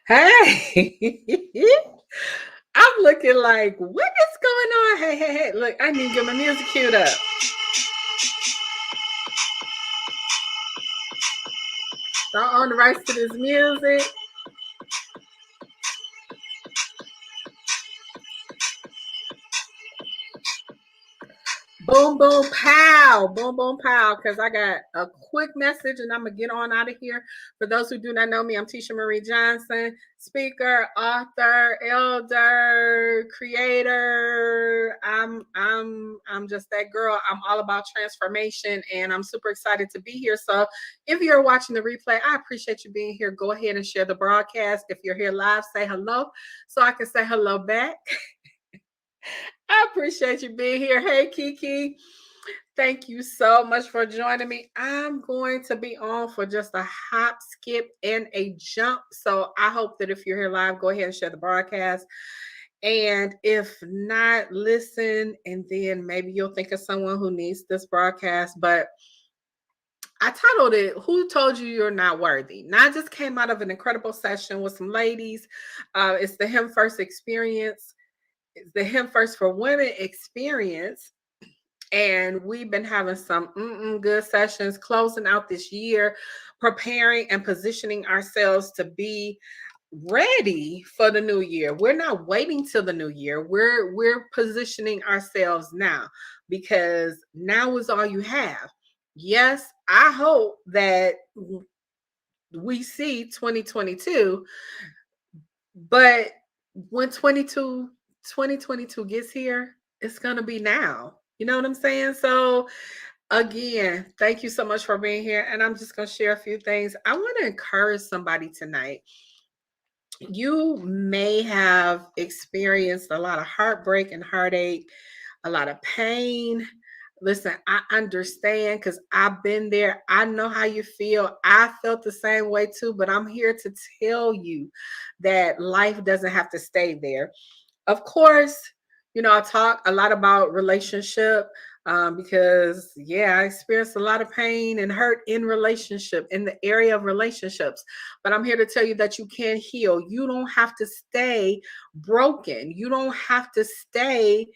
Hey, I'm looking like, what is going on? Hey. Look, I need to get my music queued up. Don't own the rights to this music. Boom, boom, pow. Boom, boom, pow. Because I got a quick message and I'm going to get on out of here. For those who do not know me, I'm Tisha Marie Johnson, speaker, author, elder, creator. I'm just that girl. I'm all about transformation and I'm super excited to be here. So if you're watching the replay, I appreciate you being here. Go ahead and share the broadcast. If you're here live, say hello so I can say hello back. I appreciate you being here. Hey, Kiki. Thank you so much for joining me. I'm going to be on for just a hop, skip, and a jump. So I hope that if you're here live, go ahead and share the broadcast. And if not, listen, and then maybe you'll think of someone who needs this broadcast. But I titled it, Who Told You You're Not Worthy? Now, I just came out of an incredible session with some ladies. It's the Him First experience. It's the Him First for Women experience. And we've been having some good sessions closing out this year, preparing and positioning ourselves to be ready for the new year. We're not waiting till the new year. We're positioning ourselves now because now is all you have. Yes, I hope that we see 2022, but when 2022 gets here, it's going to be now. You know what I'm saying? So again, thank you so much for being here. And I'm just going to share a few things. I want to encourage somebody tonight. You may have experienced a lot of heartbreak and heartache, a lot of pain. Listen, I understand because I've been there. I know how you feel. I felt the same way too, but I'm here to tell you that life doesn't have to stay there. Of course, I talk a lot about relationship because, yeah, I experienced a lot of pain and hurt in relationship, in the area of relationships. But I'm here to tell you that you can heal. You don't have to stay broken. You don't have to stay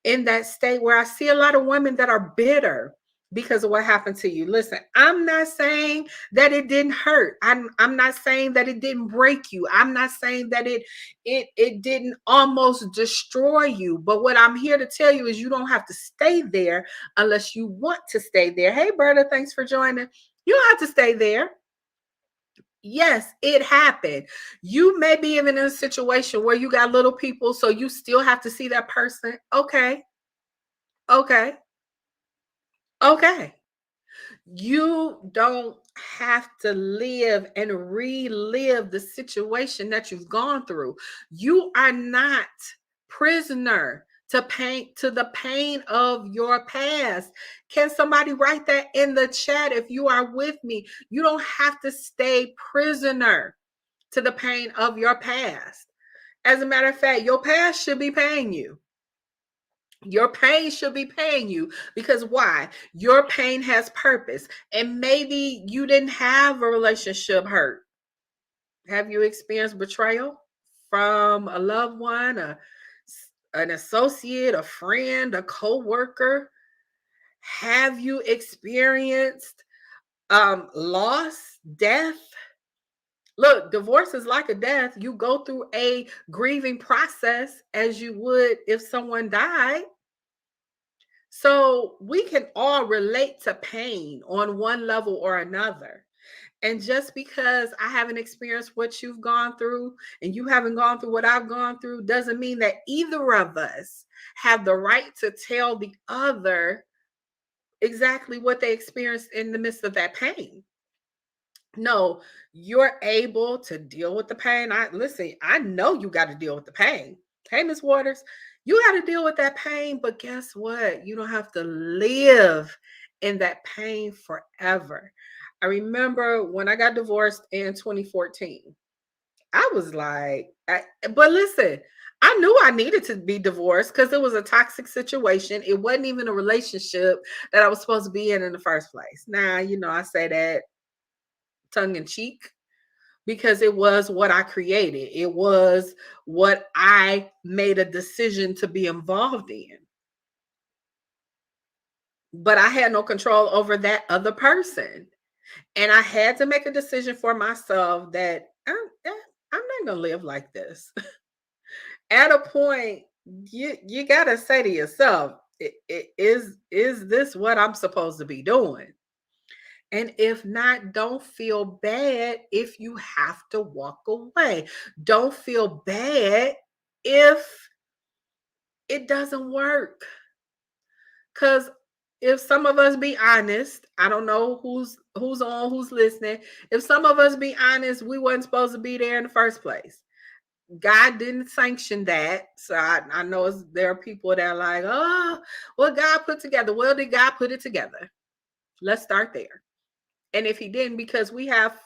in that state where I see a lot of women that are bitter because of what happened to you. Listen, I'm not saying that it didn't hurt. I'm not saying that it didn't break you. I'm not saying that it didn't almost destroy you. But what I'm here to tell you is you don't have to stay there unless you want to stay there. Hey, Berta, thanks for joining. You don't have to stay there. Yes, it happened. You may be even in a situation where you got little people, so you still have to see that person. Okay. Okay. Okay. You don't have to live and relive the situation that you've gone through. You are not prisoner to the pain of your past. Can somebody write that in the chat if you are with me? You don't have to stay prisoner to the pain of your past. As a matter of fact, your past should be paying you. Your pain should be paying you because why? Your pain has purpose. And maybe you didn't have a relationship hurt. Have you experienced betrayal from a loved one, an associate, a friend, a co-worker? Have you experienced loss, death? Look, divorce is like a death. You go through a grieving process as you would if someone died. So we can all relate to pain on one level or another. And just because I haven't experienced what you've gone through and you haven't gone through what I've gone through doesn't mean that either of us have the right to tell the other exactly what they experienced in the midst of that pain. No, you're able to deal with the pain. I know you got to deal with the pain. Hey, Miss Waters, you got to deal with that pain, but guess what? You don't have to live in that pain forever. I remember when I got divorced in 2014. I was like, but listen, I knew I needed to be divorced because it was a toxic situation. It wasn't even a relationship that I was supposed to be in the first place. Now, I say that tongue in cheek, because it was what I created. It was what I made a decision to be involved in. But I had no control over that other person. And I had to make a decision for myself that I'm not going to live like this. At a point, you got to say to yourself, is this what I'm supposed to be doing? And if not, don't feel bad if you have to walk away. Don't feel bad if it doesn't work. Because if some of us be honest, I don't know who's on, who's listening. If some of us be honest, we wasn't supposed to be there in the first place. God didn't sanction that. So I know there are people that are like, oh, well, God put together. Well, did God put it together? Let's start there. And if he didn't, because we have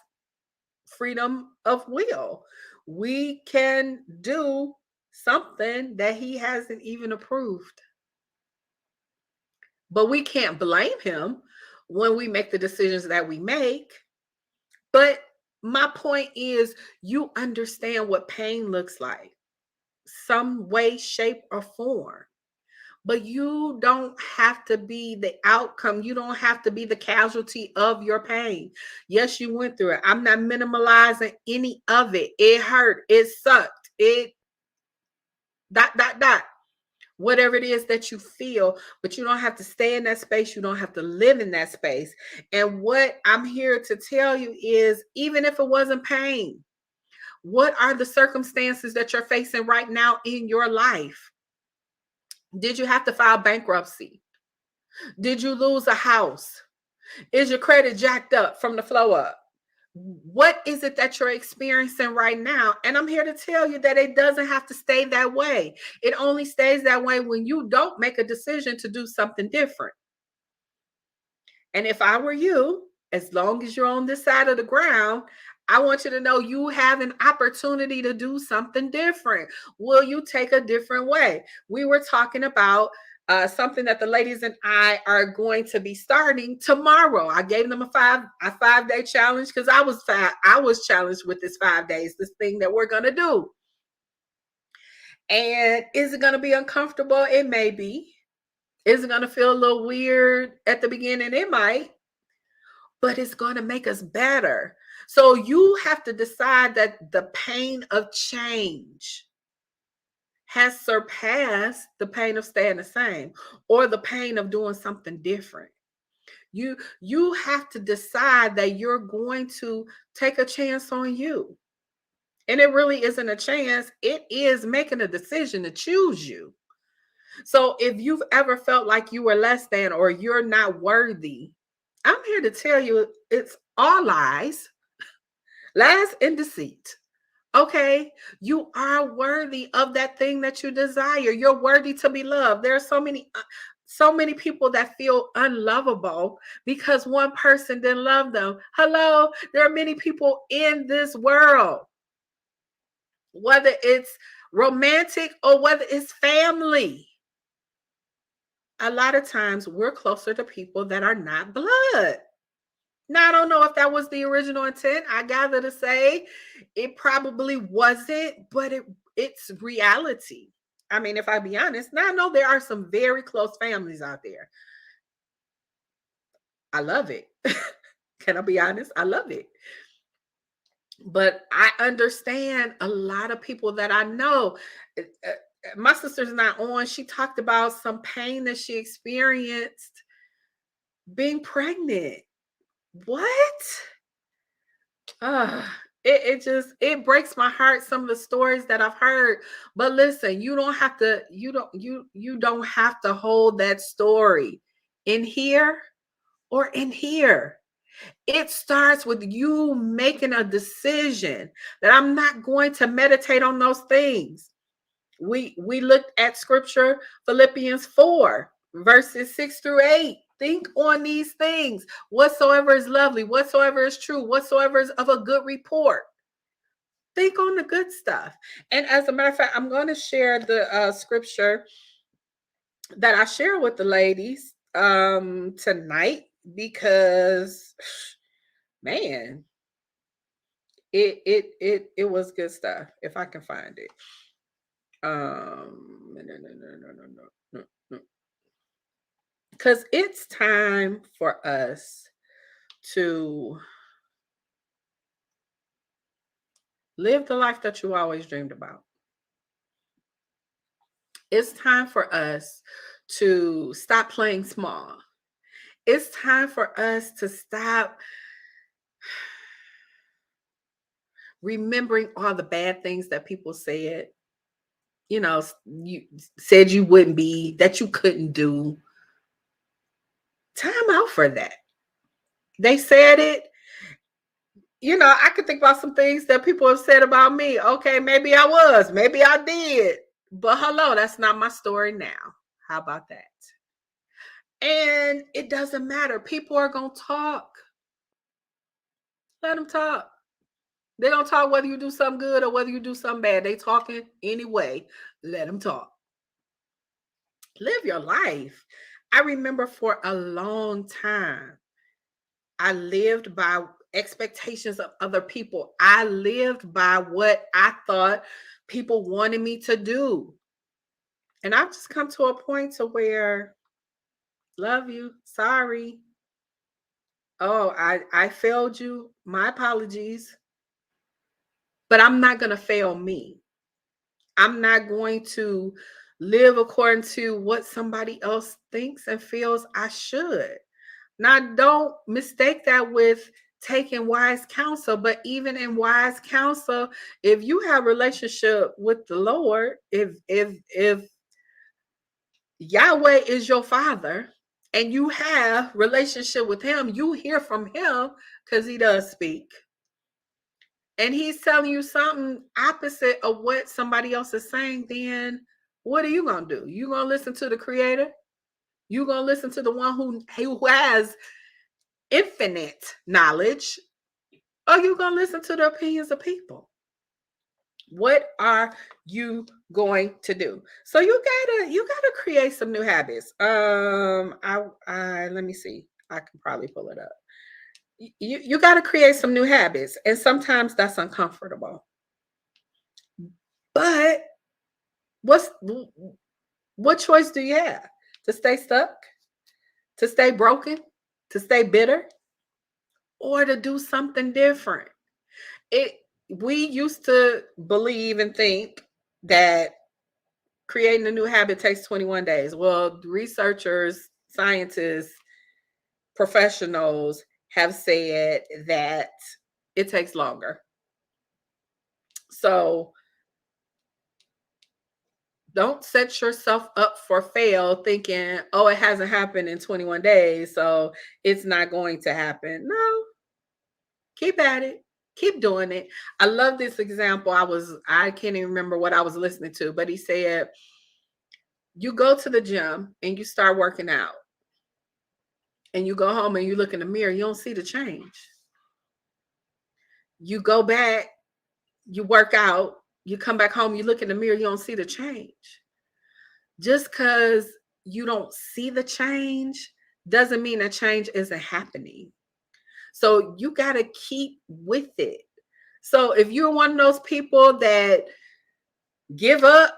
freedom of will, we can do something that he hasn't even approved. But we can't blame him when we make the decisions that we make. But my point is, you understand what pain looks like, some way, shape, or form. But you don't have to be the outcome. You don't have to be the casualty of your pain. Yes, you went through it. I'm not minimalizing any of it. It hurt. It sucked. It dot. Whatever it is that you feel, but you don't have to stay in that space. You don't have to live in that space. And what I'm here to tell you is, even if it wasn't pain, what are the circumstances that you're facing right now in your life? Did you have to file bankruptcy? Did you lose a house? Is your credit jacked up from the flow up? What is it that you're experiencing right now? And I'm here to tell you that it doesn't have to stay that way. It only stays that way when you don't make a decision to do something different. And if I were you, as long as you're on this side of the ground, I want you to know you have an opportunity to do something different. Will you take a different way? We were talking about something that the ladies and I are going to be starting tomorrow. I gave them a 5-day challenge because I was challenged with this 5 days, this thing that we're going to do. And is it going to be uncomfortable? It may be. Is it going to feel a little weird at the beginning? It might, but it's going to make us better. So you have to decide that the pain of change has surpassed the pain of staying the same, or the pain of doing something different. You have to decide that you're going to take a chance on you. And it really isn't a chance. It is making a decision to choose you. So if you've ever felt like you were less than or you're not worthy, I'm here to tell you it's all lies, lies and deceit. Okay, you are worthy of that thing that you desire. You're worthy to be loved. There are so many people that feel unlovable because one person didn't love them. Hello, there are many people in this world, whether it's romantic or whether it's family. A lot of times we're closer to people that are not blood. Now, I don't know if that was the original intent. I gather to say it probably wasn't, but it's reality. I mean, if I be honest, now I know there are some very close families out there. I love it. Can I be honest? I love it. But I understand a lot of people that I know. My sister's not on. She talked about some pain that she experienced being pregnant. What? Uh, it breaks my heart, some of the stories that I've heard. But listen, you don't have to hold that story in here or in here. It starts with you making a decision that I'm not going to meditate on those things. We looked at scripture, Philippians 4, verses 6 through 8. Think on these things. Whatsoever is lovely, whatsoever is true, whatsoever is of a good report. Think on the good stuff. And as a matter of fact, I'm going to share the scripture that I share with the ladies tonight because, man, It was good stuff. If I can find it. No. Because it's time for us to live the life that you always dreamed about. It's time for us to stop playing small. It's time for us to stop remembering all the bad things that people said. You said you wouldn't be, that you couldn't do. Time out for that. They said it. I could think about some things that people have said about me. Okay, maybe I was, maybe I did. But hello, that's not my story now. How about that? And it doesn't matter. People are going to talk. Let them talk. They're going to talk whether you do something good or whether you do something bad. They talking anyway. Let them talk. Live your life. I remember for a long time, I lived by expectations of other people. I lived by what I thought people wanted me to do. And I've just come to a point to where, love you, sorry. Oh, I failed you. My apologies. But I'm not going to fail me. I'm not going to live according to what somebody else thinks and feels I should. Now, don't mistake that with taking wise counsel, but even in wise counsel, if you have relationship with the Lord, if Yahweh is your father and you have relationship with him, you hear from him because he does speak. And he's telling you something opposite of what somebody else is saying, then what are you going to do? You going to listen to the creator? You going to listen to the one who has infinite knowledge? Or you going to listen to the opinions of people? What are you going to do? So you gotta create some new habits. I let me see. I can probably pull it up. You got to create some new habits, and sometimes that's uncomfortable. But what choice do you have? To stay stuck, to stay broken, to stay bitter, or to do something different? We used to believe and think that creating a new habit takes 21 days. Well, researchers, scientists, professionals have said that it takes longer. So don't set yourself up for fail thinking, oh, it hasn't happened in 21 days, so it's not going to happen. No, keep at it. Keep doing it. I love this example. I can't even remember what I was listening to, but he said, you go to the gym and you start working out, and you go home and you look in the mirror, you don't see the change. You go back, you work out, you come back home, you look in the mirror, you don't see the change. Just because you don't see the change doesn't mean that change isn't happening. So you got to keep with it. So if you're one of those people that give up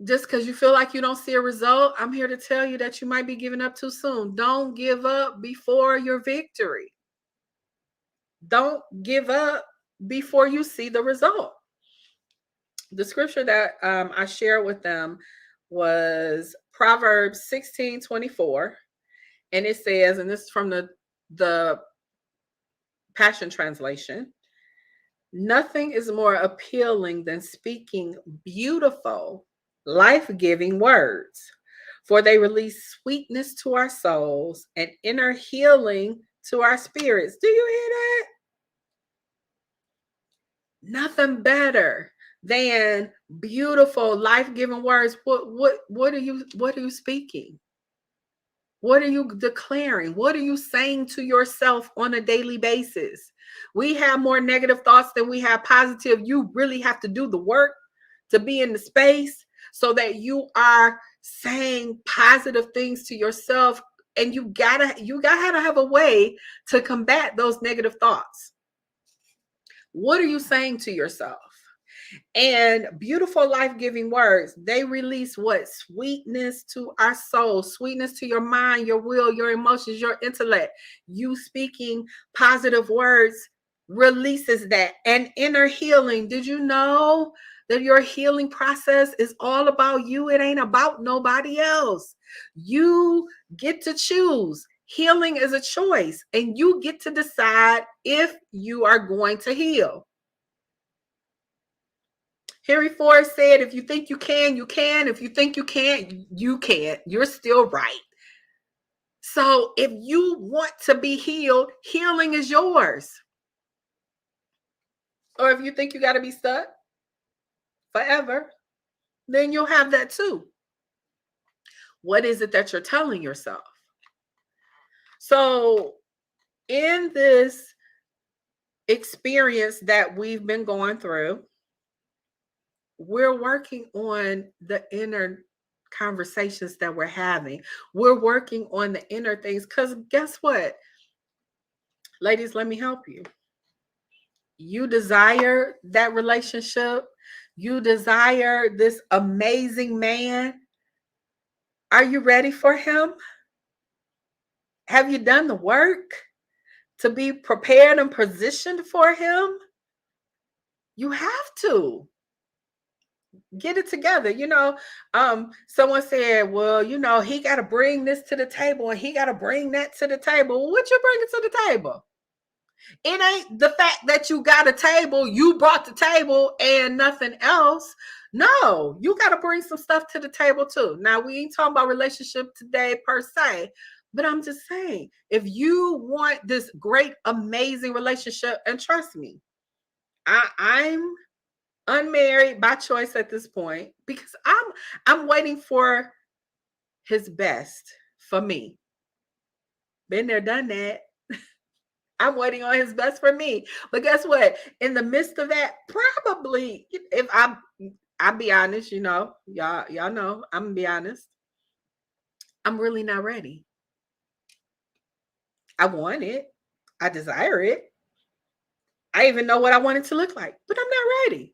just because you feel like you don't see a result, I'm here to tell you that you might be giving up too soon. Don't give up before your victory. Don't give up before you see the result. The scripture that I shared with them was Proverbs 16:24. And it says, and this is from the Passion Translation, nothing is more appealing than speaking beautiful, life-giving words, for they release sweetness to our souls and inner healing to our spirits. Do you hear that? Nothing better than beautiful, life-giving words. What are you speaking? What are you declaring? What are you saying to yourself on a daily basis? We have more negative thoughts than we have positive. You really have to do the work to be in the space so that you are saying positive things to yourself. And you gotta have a way to combat those negative thoughts. What are you saying to yourself? And beautiful life-giving words, they release what? Sweetness to our soul, sweetness to your mind, your will, your emotions, your intellect. You speaking positive words releases that. And inner healing. Did you know that your healing process is all about you? It ain't about nobody else. You get to choose. Healing is a choice, and you get to decide if you are going to heal. Henry Ford said, if you think you can, you can. If you think you can't, you can't. You're still right. So if you want to be healed, healing is yours. Or if you think you got to be stuck forever, then you'll have that too. What is it that you're telling yourself? So in this experience that we've been going through, we're working on the inner conversations that we're having. We're working on the inner things, because guess what? Ladies, let me help you. You desire that relationship. You desire this amazing man. Are you ready for him? Have you done the work to be prepared and positioned for him? You have to get it together. Someone said, well, he got to bring this to the table and he got to bring that to the table. What you bringing to the table? It ain't the fact that you got a table, you brought the table and nothing else. No, you got to bring some stuff to the table too. Now, we ain't talking about relationship today per se, but I'm just saying, if you want this great, amazing relationship, and trust me, I'm unmarried by choice at this point, because I'm waiting for his best for me. Been there, done that. I'm waiting on his best for me. But guess what? In the midst of that, probably, if I'll be honest, y'all know, I'm gonna be honest. I'm really not ready. I want it. I desire it. I even know what I want it to look like, but I'm not ready.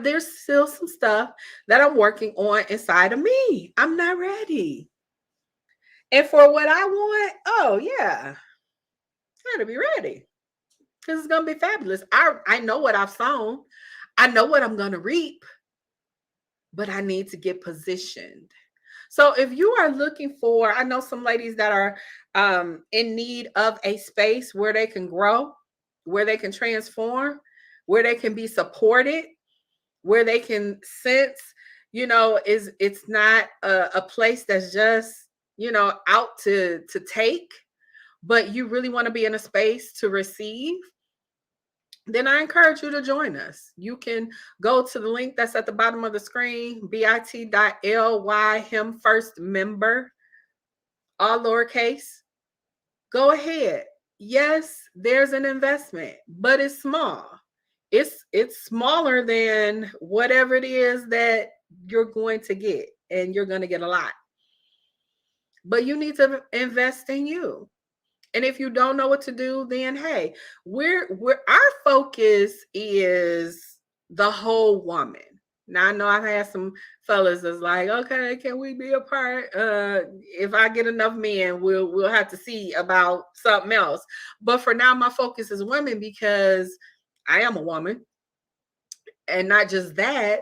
There's still some stuff that I'm working on inside of me. I'm not ready. And for what I want, oh yeah, I gotta be ready, because it's gonna be fabulous. I know what I've sown. I know what I'm gonna reap, but I need to get positioned. So if you are looking for, I know some ladies that are in need of a space where they can grow, where they can transform, where they can be supported, where they can sense, it's not a place that's just, out to take, but you really want to be in a space to receive, then I encourage you to join us. You can go to the link that's at the bottom of the screen, bit.ly him first member, all lowercase. Go ahead. Yes, there's an investment, but it's small. It's smaller than whatever it is that you're going to get, and you're going to get a lot. But you need to invest in you. And if you don't know what to do, then hey, we're our focus is the whole woman. Now I know I've had some fellas that's like, okay, can we be a part? If I get enough men, we'll have to see about something else. But for now, my focus is women, because I am a woman. And not just that,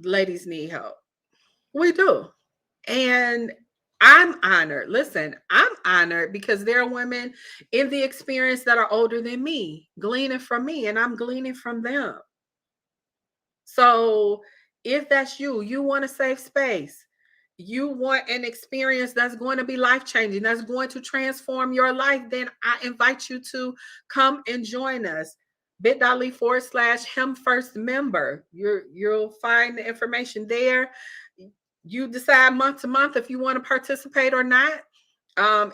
ladies need help. We do. And I'm honored. Listen, I'm honored because there are women in the experience that are older than me, gleaning from me, and I'm gleaning from them. So if that's you, you want a safe space, you want an experience that's going to be life-changing, that's going to transform your life, then I invite you to come and join us. bit.ly/him first member. You'll find the information there. You decide month to month if you want to participate or not.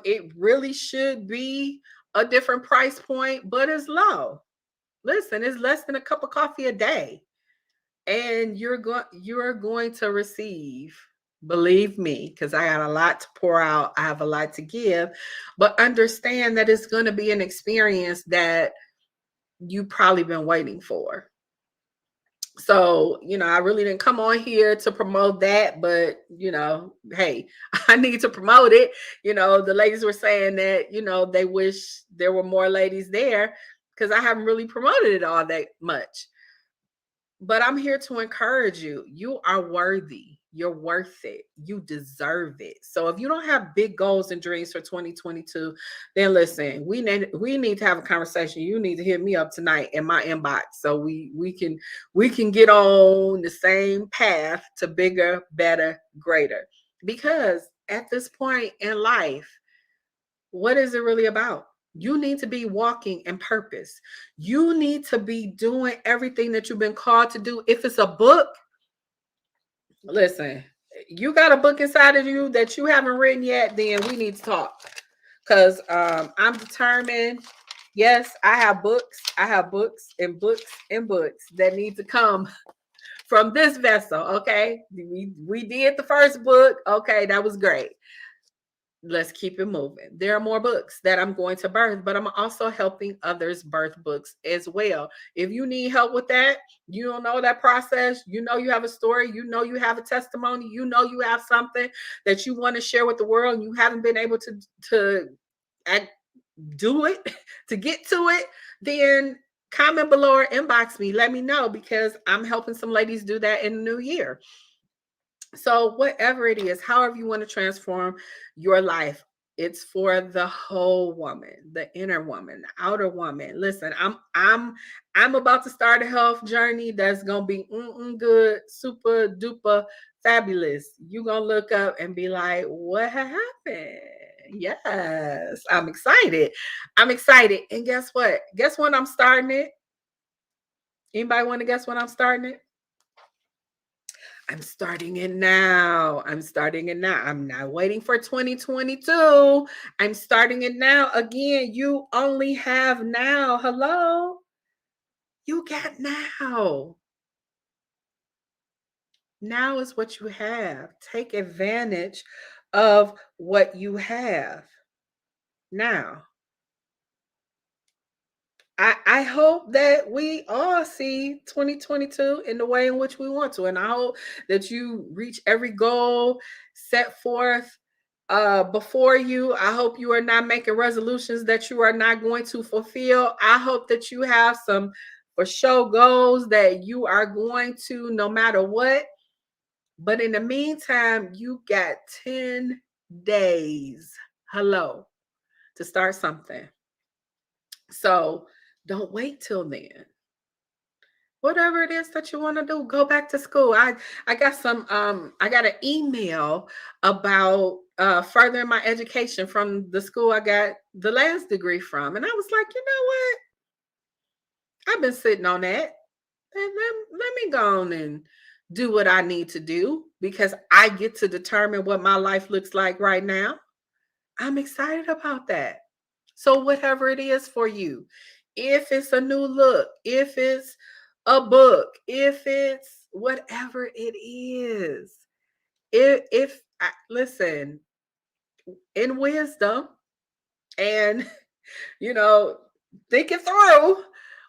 It really should be a different price point, but it's low. Listen, it's less than a cup of coffee a day, and you're going to receive. Believe me, because I got a lot to pour out. I have a lot to give, but understand that it's going to be an experience that you've probably been waiting for. So, I really didn't come on here to promote that, but hey, I need to promote it. The ladies were saying that, they wish there were more ladies there because I haven't really promoted it all that much. But I'm here to encourage you. You are worthy. You're worth it. You deserve it. So if you don't have big goals and dreams for 2022, then listen, we need to have a conversation. You need to hit me up tonight in my inbox so we can get on the same path to bigger, better, greater. Because at this point in life, what is it really about? You need to be walking in purpose. You need to be doing everything that you've been called to do. If it's a book, listen, you got a book inside of you that you haven't written yet, then we need to talk. Because I'm determined. Yes, I have books. I have books and books and books that need to come from this vessel. Okay. We did the first book. Okay, that was great. Let's keep it moving. There are more books that I'm going to birth, but I'm also helping others birth books as well. If you need help with that, you don't know that process, you have a story, you have a testimony, you have something that you want to share with the world and you haven't been able to act, do it, to get to it, then comment below or inbox me. Let me know because I'm helping some ladies do that in the new year. So, whatever it is, however you want to transform your life, it's for the whole woman, the inner woman, the outer woman. Listen, I'm about to start a health journey that's gonna be good, super duper fabulous. You're gonna look up and be like, what happened? Yes, I'm excited. I'm excited. And guess what? Guess when I'm starting it? Anybody want to guess when I'm starting it? I'm starting it now. I'm starting it now. I'm not waiting for 2022. I'm starting it now. Again, you only have now. Hello? You got now. Now is what you have. Take advantage of what you have now. I hope that we all see 2022 in the way in which we want to. And I hope that you reach every goal set forth before you. I hope you are not making resolutions that you are not going to fulfill. I hope that you have some for sure goals that you are going to no matter what. But in the meantime, you got 10 days. Hello, to start something. So don't wait till then. Whatever it is that you want to do, go back to school. I got I got an email about furthering my education from the school I got the last degree from. And I was like, you know what? I've been sitting on that. And let me go on and do what I need to do because I get to determine what my life looks like right now. I'm excited about that. So, whatever it is for you, if it's a new look, if it's a book, if it's whatever it is, if listen, in wisdom and, you know, think it through,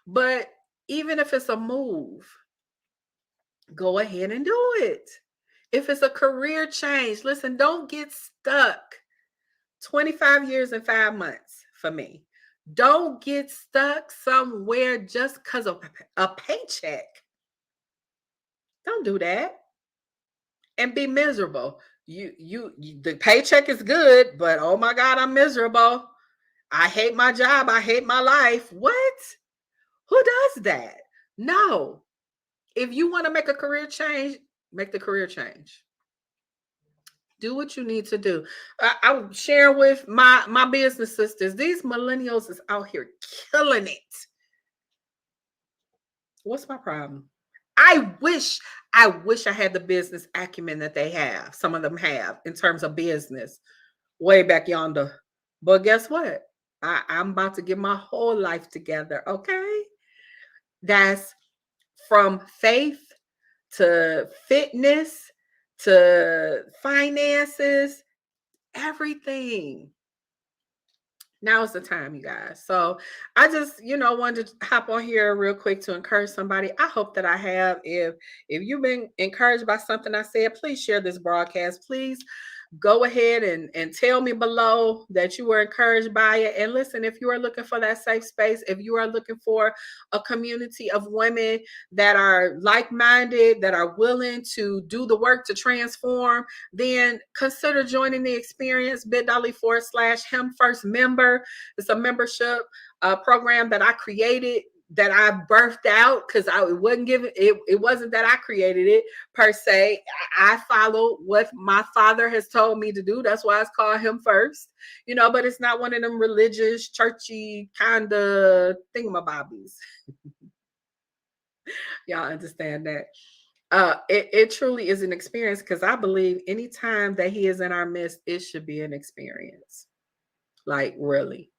but even if it's a move, go ahead and do it. If it's a career change, listen, don't get stuck. 25 years and 5 months for me. Don't get stuck somewhere just because of a paycheck. Don't do that and be miserable. The paycheck is good, but oh my God, I'm miserable. I hate my job. I hate my life. What? Who does that? No. If you want to make a career change, make the career change. Do what you need to do. I'm sharing with my business sisters. These millennials is out here killing it. What's my problem? I wish I had the business acumen that they have. Some of them have in terms of business way back yonder. But guess what? I'm about to get my whole life together. Okay. That's from faith to fitness to finances, everything. Now's the time, you guys. So I just, wanted to hop on here real quick to encourage somebody. I hope that I have. If you've been encouraged by something I said, please share this broadcast. Please go ahead and tell me below that you were encouraged by it. And listen, if you are looking for that safe space, if you are looking for a community of women that are like-minded, that are willing to do the work to transform, then consider joining the experience, bit.ly/him first member. It's a membership program that I created, that I birthed out, because it wasn't given, it wasn't that I created it per se. I follow what my father has told me to do. That's why it's called Him First, but it's not one of them religious, churchy kind of thingamabobbies. Y'all understand that? It truly is an experience, because I believe anytime that He is in our midst, it should be an experience. Like, really.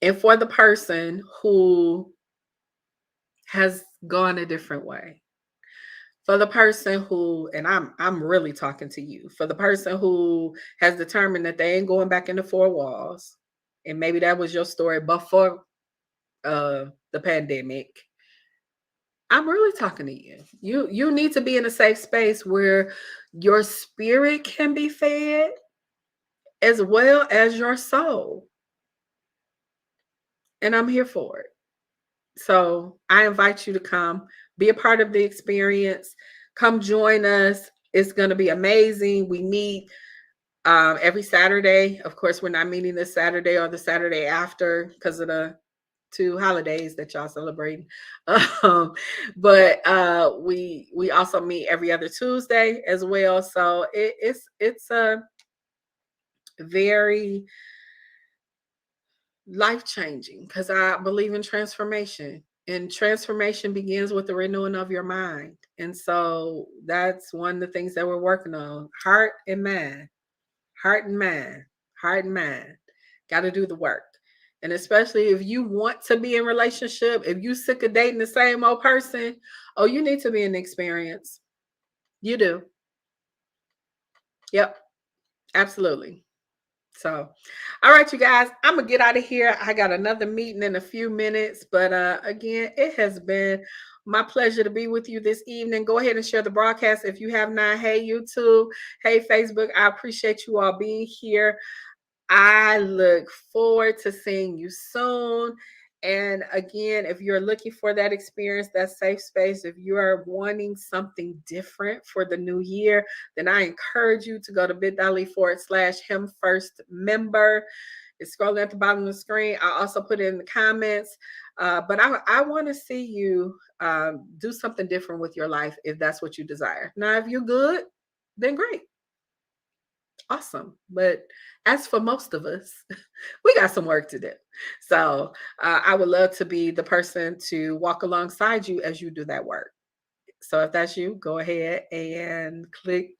And for the person who has gone a different way, for the person who, and I'm really talking to you, for the person who has determined that they ain't going back into four walls, and maybe that was your story before the pandemic, I'm really talking to you. You need to be in a safe space where your spirit can be fed as well as your soul. And I'm here for it. So I invite you to come be a part of the experience. Come join us. It's going to be amazing. We meet every Saturday. Of course, we're not meeting this Saturday or the Saturday after because of the two holidays that y'all celebrating. But we also meet every other Tuesday as well. So it's a very life-changing, because I believe in transformation. And transformation begins with the renewing of your mind. And so that's one of the things that we're working on. Heart and mind. Heart and mind. Heart and mind. Got to do the work. And especially if you want to be in relationship, if you sick of dating the same old person, oh, you need to be in the experience. You do. Yep. Absolutely. So, all right, you guys, I'm gonna get out of here. I got another meeting in a few minutes, but again, it has been my pleasure to be with you this evening. Go ahead and share the broadcast if you have not. Hey, YouTube. Hey, Facebook. I appreciate you all being here. I look forward to seeing you soon. And again, if you're looking for that experience, that safe space, if you are wanting something different for the new year, then I encourage you to go to bit.ly/him first member. It's scrolling at the bottom of the screen. I also put it in the comments. But I want to see you do something different with your life if that's what you desire. Now, if you're good, then great. Awesome. But as for most of us, we got some work to do. So I would love to be the person to walk alongside you as you do that work. So if that's you, go ahead and click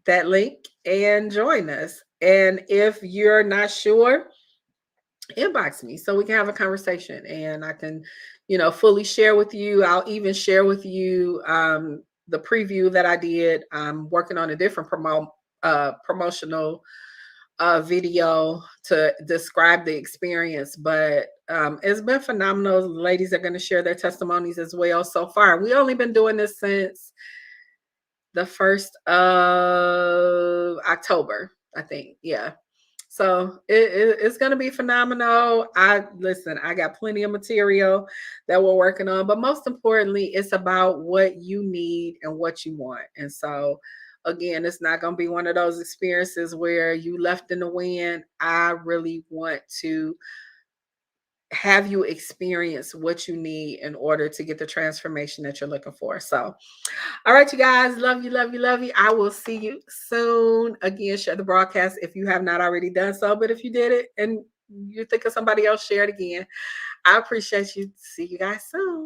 that link and join us. And if you're not sure, inbox me so we can have a conversation and I can, fully share with you. I'll even share with you the preview that I did. I'm working on a different promotional video to describe the experience, but it's been phenomenal. Ladies are going to share their testimonies as well so far. We only been doing this since the 1st of October, I think. Yeah. So it's going to be phenomenal. I got plenty of material that we're working on, but most importantly, it's about what you need and what you want. And so, again, it's not going to be one of those experiences where you left in the wind. I really want to have you experience what you need in order to get the transformation that you're looking for. So, all right, you guys, love you, love you, love you. I will see you soon. Again, share the broadcast if you have not already done so. But if you did it and you think of somebody else, share it again. I appreciate you. See you guys soon.